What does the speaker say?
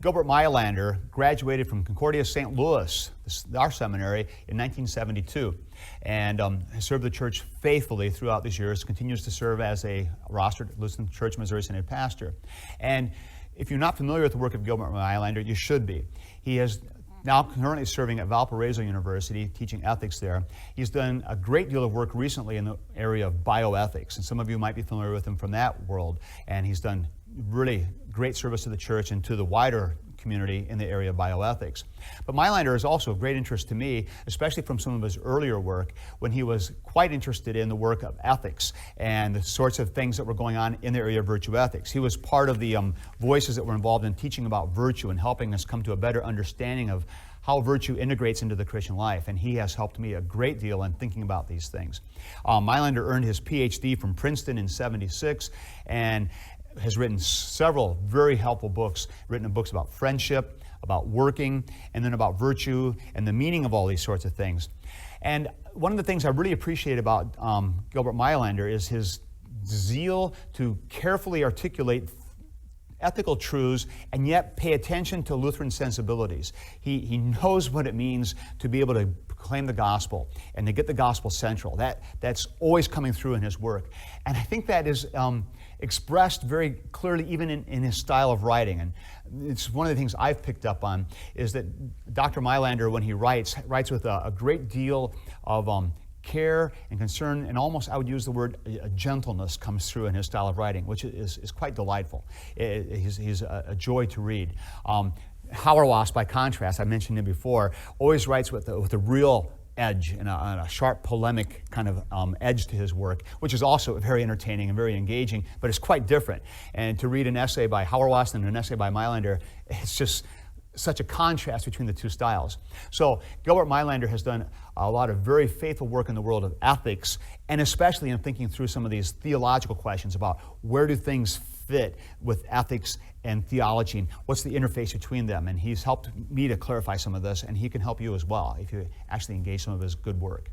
Gilbert Meilander graduated from Concordia St. Louis, our seminary, in 1972, and has served the church faithfully throughout these years, continues to serve as a rostered Lutheran Church Missouri Synod pastor. And if you're not familiar with the work of Gilbert Meilander, you should be. He is now currently serving at Valparaiso University, teaching ethics there. He's done a great deal of work recently in the area of bioethics, and some of you might be familiar with him from that world. And he's done really great service to the church and to the wider community in the area of bioethics. But Meilander is also of great interest to me, especially from some of his earlier work, when he was quite interested in the work of ethics and the sorts of things that were going on in the area of virtue ethics. He was part of the voices that were involved in teaching about virtue and helping us come to a better understanding of how virtue integrates into the Christian life, and he has helped me a great deal in thinking about these things. Meilander earned his PhD from Princeton in '76, and has written several very helpful books, written books about friendship, about working, and then about virtue and the meaning of all these sorts of things. And one of the things I really appreciate about Gilbert Meilander is his zeal to carefully articulate ethical truths and yet pay attention to Lutheran sensibilities. He knows what it means to be able to proclaim the gospel and to get the gospel central. That's always coming through in his work. And I think that is expressed very clearly even in his style of writing. And it's one of the things I've picked up on is that Dr. Meilander, when he writes with a great deal of care and concern, and almost, I would use the word, a gentleness comes through in his style of writing, which is quite delightful. He's a joy to read. Hauerwas, by contrast, I mentioned him before, always writes with a real edge and a sharp polemic kind of edge to his work, which is also very entertaining and very engaging, but it's quite different. And to read an essay by Hauerwas and an essay by Meilander, it's just such a contrast between the two styles. So Gilbert Meilander has done a lot of very faithful work in the world of ethics, and especially in thinking through some of these theological questions about where do things fit with ethics and theology, and what's the interface between them. And he's helped me to clarify some of this, and he can help you as well if you actually engage some of his good work.